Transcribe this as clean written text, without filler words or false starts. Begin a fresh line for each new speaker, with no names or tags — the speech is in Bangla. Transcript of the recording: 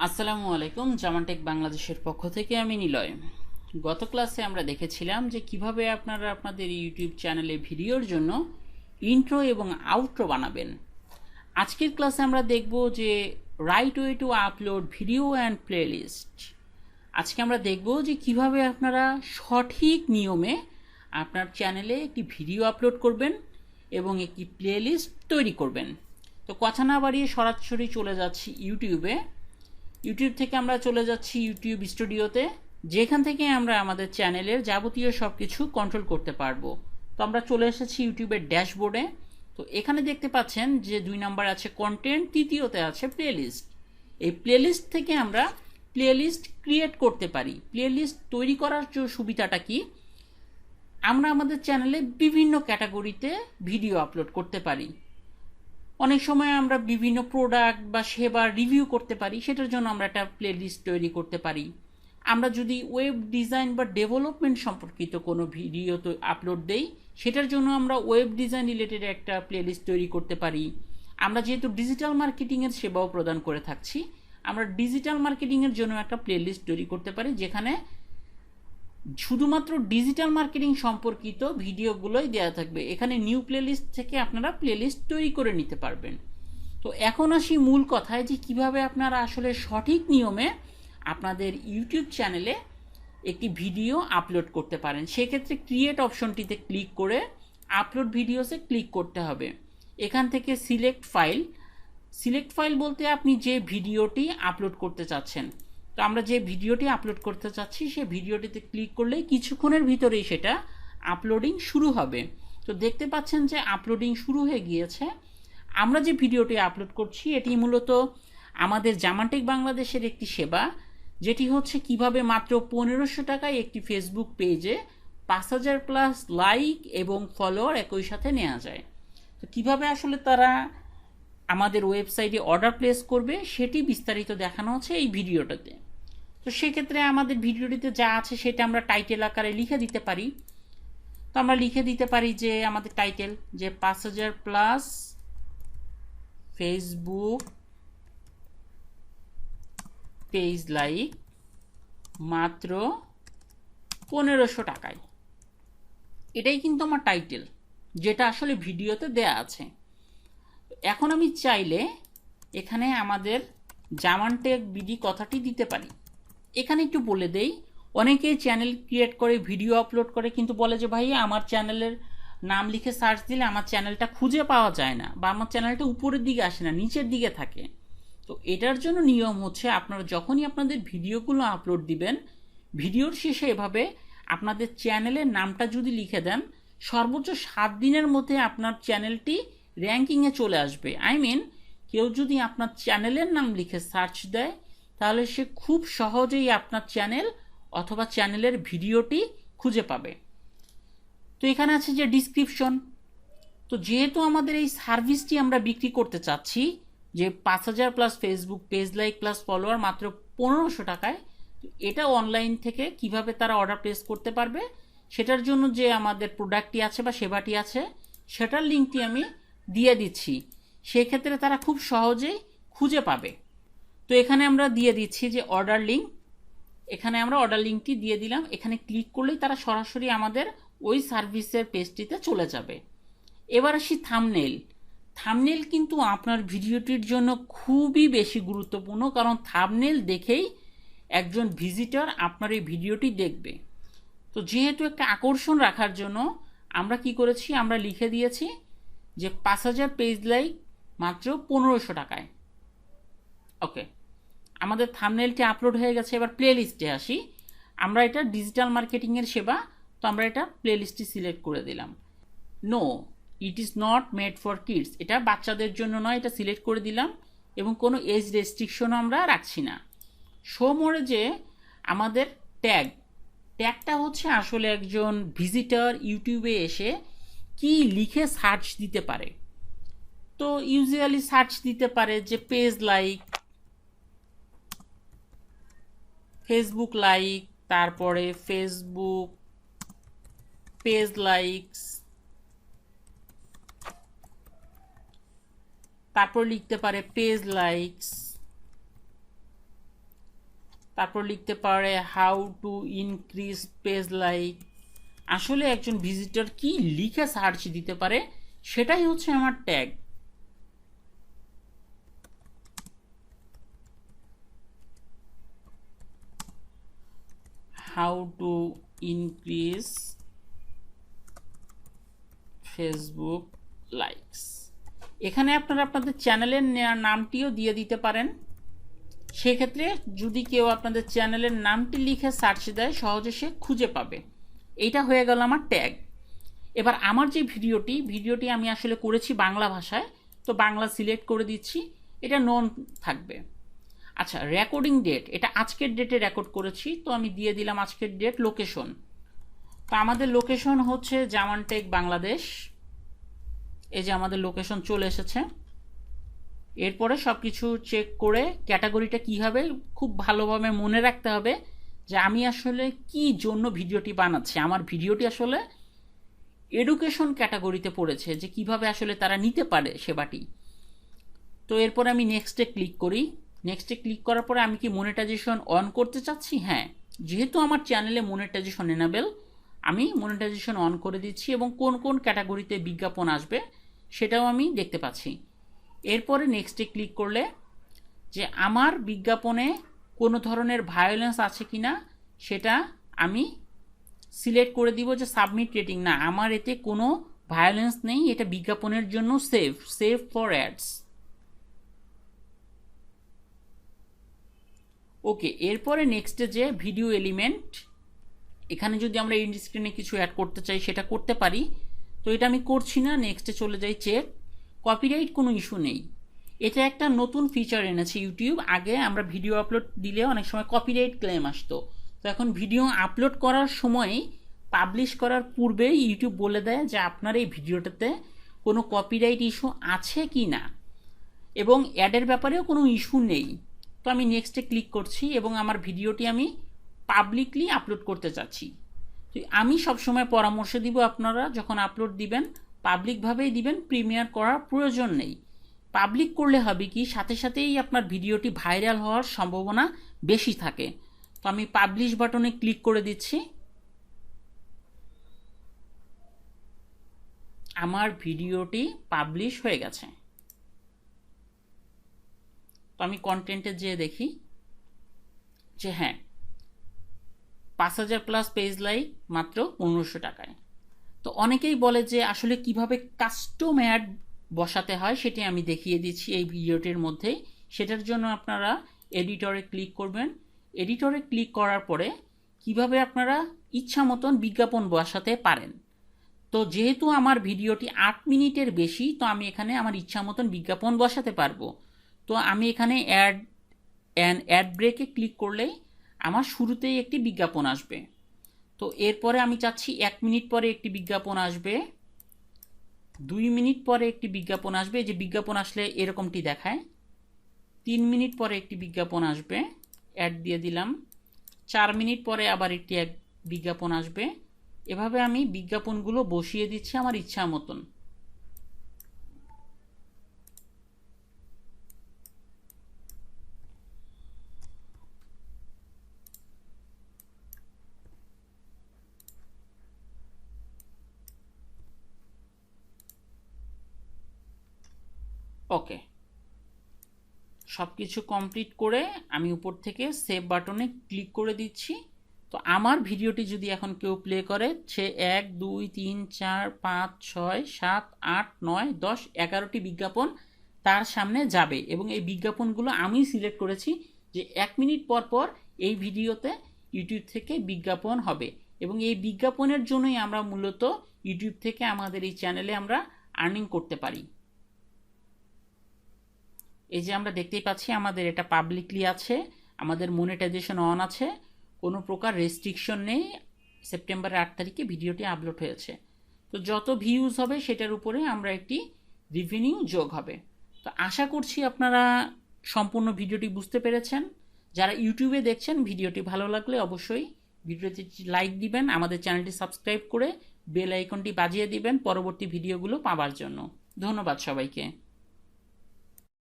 আসসালামু আলাইকুম। জামান টেক বাংলাদেশের পক্ষ থেকে আমি নিলয়। গত ক্লাসে আমরা দেখেছিলাম যে কিভাবে আপনারা আপনাদের ইউটিউব চ্যানেলে ভিডিওর জন্য ইন্ট্রো এবং আউট্রো বানাবেন। আজকের ক্লাসে আমরা দেখব যে right way to upload video and playlist. আজকে আমরা দেখব যে কিভাবে আপনারা সঠিক নিয়মে আপনার চ্যানেলে একটি ভিডিও আপলোড করবেন এবং একটি প্লেলিস্ট তৈরি করবেন। তো কথা না বাড়িয়ে সরাসরি চলে যাচ্ছি ইউটিউব থেকে আমরা চলে যাচ্ছি ইউটিউব স্টুডিওতে, যেখান থেকে আমরা আমাদের চ্যানেলের যাবতীয় সব কিছু কন্ট্রোল করতে পারবো। তো আমরা চলে এসেছি ইউটিউবের ড্যাশবোর্ডে। তো এখানে দেখতে পাচ্ছেন যে 2 নাম্বার আছে কন্টেন্ট, তৃতীয়তে আছে প্লেলিস্ট। এই প্লেলিস্ট থেকে আমরা প্লেলিস্ট ক্রিয়েট করতে পারি। প্লেলিস্ট তৈরি করার সুবিধাটা কি, আমরা আমাদের চ্যানেলে বিভিন্ন ক্যাটাগরিতে ভিডিও আপলোড করতে পারি। অনেক সময় আমরা বিভিন্ন প্রোডাক্ট বা সেবার রিভিউ করতে পারি, সেটার জন্য আমরা একটা প্লেলিস্ট তৈরি করতে পারি। আমরা যদি ওয়েব ডিজাইন বা ডেভেলপমেন্ট সম্পর্কিত কোনো ভিডিও তো আপলোড দেই, সেটার জন্য আমরা ওয়েব ডিজাইন রিলেটেড একটা প্লেলিস্ট তৈরি করতে পারি। আমরা যেহেতু ডিজিটাল মার্কেটিংয়ের সেবাও প্রদান করে থাকছি, আমরা ডিজিটাল মার্কেটিংয়ের জন্য একটা প্লেলিস্ট তৈরি করতে পারি, যেখানে শুধুমাত্র ডিজিটাল মার্কেটিং সম্পর্কিত ভিডিওগুলোই দেওয়া থাকবে। এখানে নিউ প্লেলিস্ট থেকে আপনারা প্লেলিস্ট তৈরি করে নিতে পারবেন। তো এখন আসি মূল কথায় যে কিভাবে আপনারা আসলে সঠিক নিয়মে আপনাদের ইউটিউব চ্যানেলে একটি ভিডিও আপলোড করতে পারেন। সেক্ষেত্রে ক্রিয়েট অপশনটিতে ক্লিক করে আপলোড ভিডিওসে ক্লিক করতে হবে। এখান থেকে সিলেক্ট ফাইল বলতে আপনি যে ভিডিওটি আপলোড করতে চাচ্ছেন। তো আমরা যে ভিডিওটি আপলোড করতে চাচ্ছি সেই ভিডিওটিতে ক্লিক করলে কিছুক্ষণের ভিতরেই সেটা আপলোডিং শুরু হবে। তো দেখতে পাচ্ছেন যে আপলোডিং শুরু হয়ে গিয়েছে। আমরা যে ভিডিওটি আপলোড করছি এটি মূলত আমাদের জামানটেক বাংলাদেশের একটি সেবা, যেটি হচ্ছে কিভাবে মাত্র 1500 টাকায় একটি ফেসবুক পেজে 5000+ লাইক এবং ফলোয়ার একই সাথে নেওয়া যায়। তো কিভাবে আসলে তারা আমাদের ওয়েবসাইটে অর্ডার প্লেস করবে সেটি বিস্তারিত দেখানো হচ্ছে এই ভিডিওটাতে। তো সেক্ষেত্রে আমাদের ভিডিওটিতে যা আছে সেটা আমরা টাইটেল আকারে লিখে দিতে পারি। তো আমরা লিখে দিতে পারি যে আমাদের টাইটেল যে 5000+ ফেসবুক পেজ লাইক মাত্র 1500 টাকায়। এটাই কিন্তু আমার টাইটেল, যেটা আসলে ভিডিওতে দেয়া আছে। এখন আমি চাইলে এখানে আমাদের জামানটেক বিডি কথাটি দিতে পারি। এখানে একটু বলে দেই, অনেকেই চ্যানেল ক্রিয়েট করে ভিডিও আপলোড করে কিন্তু বলে যে ভাই আমার চ্যানেলের নাম লিখে সার্চ দিলে আমার চ্যানেলটা খুঁজে পাওয়া যায় না, বা আমার চ্যানেলটা উপরের দিকে আসে না, নিচের দিকে থাকে। তো এটার জন্য নিয়ম হচ্ছে আপনারা যখনই আপনাদের ভিডিওগুলো আপলোড দিবেন, ভিডিওর শেষে এভাবে আপনাদের চ্যানেলের নামটা যদি লিখে দেন, সর্বোচ্চ 7 দিনের মধ্যে আপনার চ্যানেলটি র্যাঙ্কিংয়ে চলে আসবে। কেউ যদি আপনার চ্যানেলের নাম লিখে সার্চ দেয়, তাহলে সে খুব সহজেই আপনার চ্যানেল অথবা চ্যানেলের ভিডিওটি খুঁজে পাবে। তো এখানে আছে যে ডিসক্রিপশন। তো যেহেতু আমাদের এই সার্ভিসটি আমরা বিক্রি করতে চাচ্ছি যে 5000+ Facebook page like plus follower মাত্র 1500 টাকায়, এটা অনলাইন থেকে কিভাবে তারা অর্ডার প্লেস করতে পারবে সেটার জন্য যে আমাদের প্রোডাক্টটি আছে বা সেবাটি আছে সেটার লিঙ্কটি আমি দিয়ে দিচ্ছি। সেক্ষেত্রে তারা খুব সহজেই খুঁজে পাবে। তো এখানে আমরা দিয়ে দিচ্ছি যে অর্ডার লিঙ্ক। এখানে আমরা অর্ডার লিঙ্কটি দিয়ে দিলাম। এখানে ক্লিক করলেই তারা সরাসরি আমাদের ওই সার্ভিসের পেজটিতে চলে যাবে। এবার আসি থাম্বনেল কিন্তু আপনার ভিডিওটির জন্য খুবই বেশি গুরুত্বপূর্ণ, কারণ থাম্বনেল দেখেই একজন ভিজিটর আপনার এই ভিডিওটি দেখবে। তো যেহেতু একটা আকর্ষণ রাখার জন্য আমরা কি করেছি, আমরা লিখে দিয়েছি যে 5000 পেজ লাইক মাত্র 1500 টাকায়। ওকে, আমাদের থাম্বনেলটি আপলোড হয়ে গেছে। এবার প্লে লিস্টে আসি। আমরা এটা ডিজিটাল মার্কেটিংয়ের সেবা, তো আমরা এটা প্লে লিস্টটি সিলেক্ট করে দিলাম। No, it is not made for kids, এটা বাচ্চাদের জন্য নয়, এটা সিলেক্ট করে দিলাম এবং কোনো এজ রেস্ট্রিকশনও আমরা রাখছি না। শো মোরে যে আমাদের ট্যাগটা হচ্ছে আসলে একজন ভিজিটর ইউটিউবে এসে কি লিখে সার্চ দিতে পারে। তো ইউজুয়ালি সার্চ দিতে পারে যে পেজ লাইক, ফেসবুক লাইক, তারপরে ফেসবুক পেজ লাইকস, তারপর লিখতে পারে পেজ লাইকস তারপর লিখতে পারে how to increase page like. আসলে একজন ভিজিটর কি লিখে সার্চ দিতে পারে সেটাই হচ্ছে আমার tag. How to increase Facebook likes. এখানে আপনারা আপনাদের চ্যানেলের নামটিও দিয়ে দিতে পারেন। সেক্ষেত্রে যদি কেউ আপনাদের চ্যানেলের নামটি লিখে সার্চ দেয় সহজে সে খুঁজে পাবে। এইটা হয়ে গেল আমার ট্যাগ। এবার আমার যে ভিডিওটি আমি আসলে করেছি বাংলা ভাষায়, তো বাংলা সিলেক্ট করে দিচ্ছি, এটা নন থাকবে। আচ্ছা, রেকর্ডিং ডেট, এটা আজকের ডেটে রেকর্ড করেছি, তো আমি দিয়ে দিলাম আজকের ডেট। লোকেশন, তো আমাদের লোকেশন হচ্ছে জামান টেক বাংলাদেশ। এই যে আমাদের লোকেশন চলে এসেছে। এরপরে সব কিছু চেক করে ক্যাটাগরিটা কী হবে খুব ভালোভাবে মনে রাখতে হবে যে আমি আসলে কি জন্য ভিডিওটি বানাচ্ছি। আমার ভিডিওটি আসলে এডুকেশন ক্যাটাগরিতে পড়েছে, যে কিভাবে আসলে তারা নিতে পারে সেবাটি। তো এরপরে আমি নেক্সটে ক্লিক করি। নেক্সটে ক্লিক করার পরে আমি কি মনিটাইজেশন অন করতে চাচ্ছি? হ্যাঁ, যেহেতু আমার চ্যানেলে মনিটাইজেশন এনেবেল, আমি মনিটাইজেশন অন করে দিচ্ছি এবং কোন কোন ক্যাটাগরিতে বিজ্ঞাপন আসবে সেটাও আমি দেখতে পাচ্ছি। এরপরে নেক্সটে ক্লিক করলে যে আমার বিজ্ঞাপনে কোনো ধরনের ভায়োলেন্স আছে কি না সেটা আমি সিলেক্ট করে দিব, যে সাবমিট রেটিং, না আমার এতে কোনো ভায়োলেন্স নেই, এটা বিজ্ঞাপনের জন্য সেভ ফর অ্যাডস। ওকে, এরপরে নেক্সটে যে ভিডিও এলিমেন্ট, এখানে যদি আমরা ইন্ড স্ক্রিনে কিছু অ্যাড করতে চাই সেটা করতে পারি, তো এটা আমি করছি না। নেক্সটে চলে যাই চেক। কপিরাইট কোনো ইস্যু নেই। এটা একটা নতুন ফিচার এনেছে ইউটিউব। আগে আমরা ভিডিও আপলোড দিলে অনেক সময় কপিরাইট ক্লেম আসতো, তো এখন ভিডিও আপলোড করার সময় পাবলিশ করার পূর্বেই ইউটিউব বলে দেয় যে আপনার এই ভিডিওটাতে কোনো কপিরাইট ইস্যু আছে কি না, এবং অ্যাডের ব্যাপারেও কোনো ইস্যু নেই। তো আমি নেক্সটে ক্লিক করছি এবং আমার ভিডিওটি আমি পাবলিকলি আপলোড করতে চাচ্ছি। তো আমি সবসময় পরামর্শ দিব আপনারা যখন আপলোড দিবেন পাবলিকভাবেই দিবেন, প্রিমিয়ার করার প্রয়োজন নেই। পাবলিক করলে হবে কি, সাথে সাথেই আপনার ভিডিওটি ভাইরাল হওয়ার সম্ভাবনা বেশি থাকে। তো আমি পাবলিশ বাটনে ক্লিক করে দিচ্ছি। আমার ভিডিওটি পাবলিশ হয়ে গেছে। তো আমি কন্টেন্টে যেয়ে দেখি যে হ্যাঁ, 5000+ পেজ লাইক মাত্র 1500 টাকায়। তো অনেকেই বলে যে আসলে কিভাবে কাস্টম অ্যাড বসাতে হয় সেটি আমি দেখিয়ে দিচ্ছি এই ভিডিওটির মধ্যেই। সেটার জন্য আপনারা এডিটরে ক্লিক করবেন। এডিটরে ক্লিক করার পরে কিভাবে আপনারা ইচ্ছা মতন বিজ্ঞাপন বসাতে পারেন। তো যেহেতু আমার ভিডিওটি 8 মিনিটের বেশি, তো আমি এখানে আমার ইচ্ছা মতন বিজ্ঞাপন বসাতে পারবো। তো আমি এখানে অ্যাড ব্রেকে ক্লিক করলেই আমার শুরুতেই একটি বিজ্ঞাপন আসবে। তো এরপরে আমি চাচ্ছি 1 মিনিট পরে একটি বিজ্ঞাপন আসবে, 2 মিনিট পরে একটি বিজ্ঞাপন আসবে, যে বিজ্ঞাপন আসলে এরকমটি দেখায়। 3 মিনিট পরে একটি বিজ্ঞাপন আসবে, অ্যাড দিয়ে দিলাম। 4 মিনিট পরে আবার একটি বিজ্ঞাপন আসবে। এভাবে আমি বিজ্ঞাপনগুলো বসিয়ে দিচ্ছি আমার ইচ্ছা মতন। ওকে, সব কিছু কমপ্লিট করে আমি উপর থেকে সেভ বাটনে ক্লিক করে দিচ্ছি। তো আমার ভিডিওটি যদি এখন কেউ প্লে করে, সে 1 2 3 4 5 6 7 8 9 10 11টি বিজ্ঞাপন তার সামনে যাবে, এবং এই বিজ্ঞাপনগুলো আমি সিলেক্ট করেছি যে 1 মিনিট পর পর এই ভিডিওতে ইউটিউব থেকে বিজ্ঞাপন হবে, এবং এই বিজ্ঞাপনের জন্যই আমরা মূলত ইউটিউব থেকে আমাদের এই চ্যানেলে আমরা আর্নিং করতে পারি। এই যে আমরা দেখতেই পাচ্ছি আমাদের এটা পাবলিকলি আছে, আমাদের মনিটাইজেশন অন আছে, কোনো প্রকার রেস্ট্রিকশন নেই। সেপ্টেম্বরের 8 তারিখে ভিডিওটি আপলোড হয়েছে। তো যত ভিউজ হবে সেটার উপরে আমরা একটি রেভিনিউ যোগ হবে। তো আশা করছি আপনারা সম্পূর্ণ ভিডিওটি বুঝতে পেরেছেন। যারা ইউটিউবে দেখছেন, ভিডিওটি ভালো লাগলে অবশ্যই ভিডিওটি লাইক দিবেন, আমাদের চ্যানেলটি সাবস্ক্রাইব করে বেল আইকনটি বাজিয়ে দিবেন পরবর্তী ভিডিওগুলো পাওয়ার জন্য। ধন্যবাদ সবাইকে।